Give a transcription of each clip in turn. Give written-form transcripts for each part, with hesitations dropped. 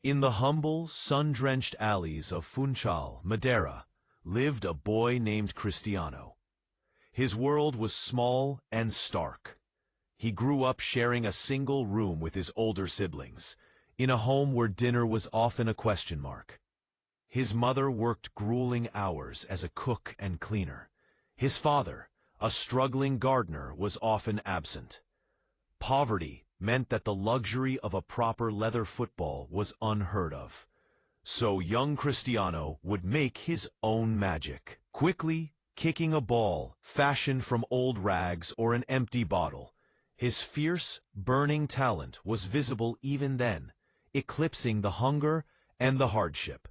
In the humble, sun-drenched alleys of Funchal, Madeira, lived a boy named Cristiano. His world was small and stark. He grew up sharing a single room with his older siblings, in a home where dinner was often a question mark. His mother worked grueling hours as a cook and cleaner. His father, a struggling gardener, was often absent. Poverty meant that the luxury of a proper leather football was unheard of. So young Cristiano would make his own magic, quickly kicking a ball fashioned from old rags or an empty bottle. His fierce, burning talent was visible even then, eclipsing the hunger and the hardship.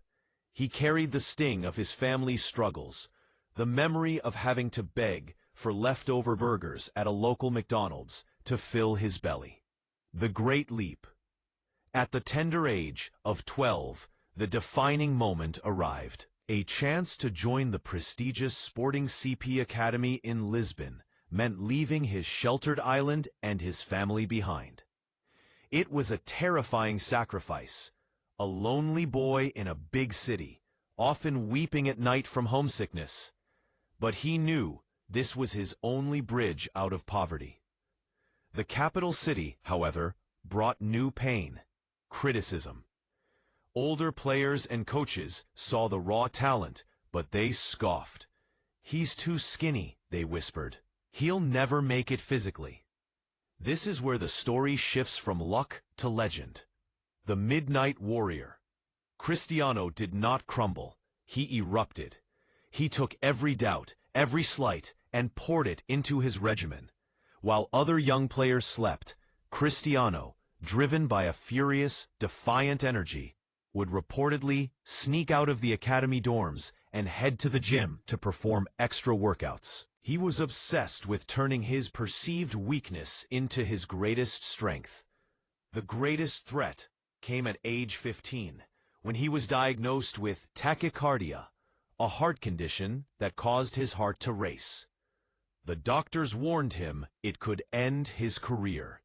He carried the sting of his family's struggles, the memory of having to beg for leftover burgers at a local McDonald's to fill his belly. The Great Leap. At the tender age of 12, the defining moment arrived. A chance to join the prestigious Sporting CP Academy in Lisbon meant leaving his sheltered island and his family behind. It was a terrifying sacrifice. A lonely boy in a big city, often weeping at night from homesickness. But he knew this was his only bridge out of poverty. The capital city, however, brought new pain, criticism. Older players and coaches saw the raw talent, but they scoffed. "He's too skinny," they whispered. "He'll never make it physically." This is where the story shifts from luck to legend. The Midnight Warrior. Cristiano did not crumble. He erupted. He took every doubt, every slight, and poured it into his regimen. While other young players slept, Cristiano, driven by a furious, defiant energy, would reportedly sneak out of the academy dorms and head to the gym to perform extra workouts. He was obsessed with turning his perceived weakness into his greatest strength. The greatest threat came at age 15, when he was diagnosed with tachycardia, a heart condition that caused his heart to race. The doctors warned him it could end his career.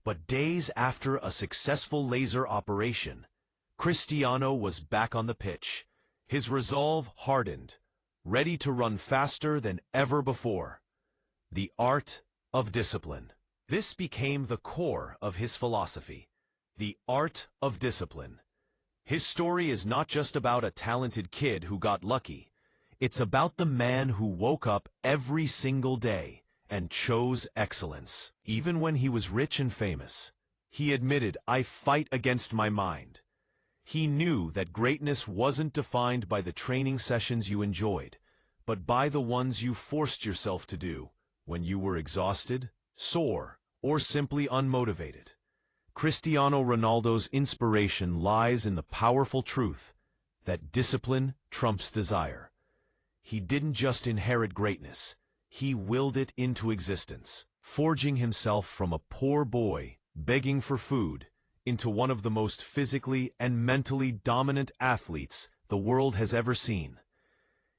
But days after a successful laser operation, Cristiano was back on the pitch, his resolve hardened, ready to run faster than ever before. The art of discipline. This became the core of his philosophy. The art of discipline. His story is not just about a talented kid who got lucky. It's about the man who woke up every single day and chose excellence. Even when he was rich and famous, he admitted, "I fight against my mind." He knew that greatness wasn't defined by the training sessions you enjoyed, but by the ones you forced yourself to do when you were exhausted, sore, or simply unmotivated. Cristiano Ronaldo's inspiration lies in the powerful truth that discipline trumps desire. He didn't just inherit greatness, he willed it into existence, forging himself from a poor boy begging for food into one of the most physically and mentally dominant athletes the world has ever seen.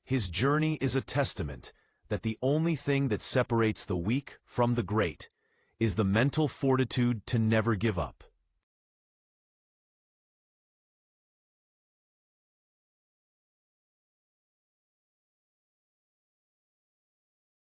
His journey is a testament that the only thing that separates the weak from the great is the mental fortitude to never give up.